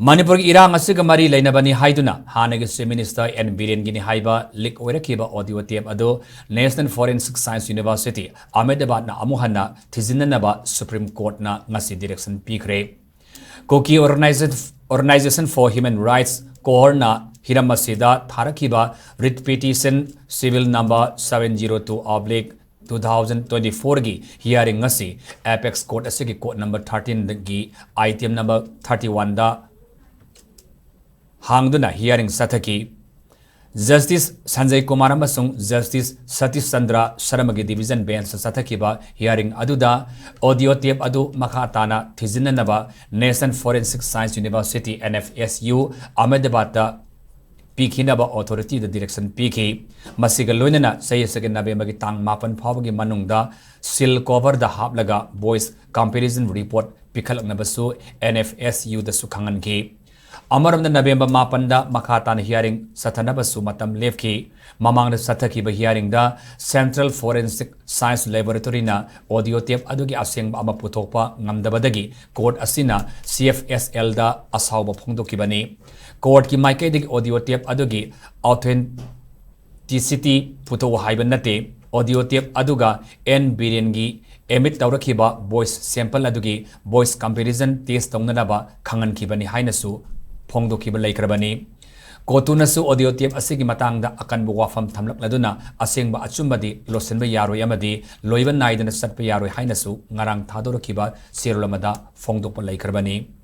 Manipur irang asiga mari lainabani haiduna Hanna Chief Minister N Biren gini haiba leak oirakiba audio tape ado National Forensic Science University Ahmedabad na Amuk Hanna Thijinnaba Supreme Court na Ngasi direction Peekhre Koki Organization for Human Rights Kohorna Hiramasida Tharakiba writ petition civil number 702/2024 gi hearing ngasi apex court asigi court number 13 gi item number 31 da hangduna hearing sathaki Justice Sanjay Kumar amasung Justice Satish Chandra Sharma gi division bench sathakiba hearing aduda audio tape adu makhatana Thijinnaba National Forensic Science University Nfsu Ahmedabad da Peekhre authority the direction Peekhre masiga loinana say second November gi tang mapan phawagi manungda seal cover the haplaga voice comparison report pikhalaknabasu Nfsu da sukhangan ki Amaram November Mapanda Makatan hearing Satanabasu Matam Levki Mamang Sataki hearing da Central Forensic Science Laboratory na audio tape adugi aseng amaputopa ngamdabadagi court asina CFSL da asawba phongdokibani court ki maikaidig audio tape adugi authenticity puto haibanate audio tape aduga N Birengi emit tawrakiba voice sample adugi voice comparison test tongnaba khangan kibani hainasu Pongdo Kibalay Krabani. Kotunasu audio tape asigi matang da akan buwafam tamlak laduna asing ba achumbadi losen ba yaro yamadi loiban naidan sat pa yaro hainasu ngarang thadoro kiba sirulamada Pongdo Palay Krabani.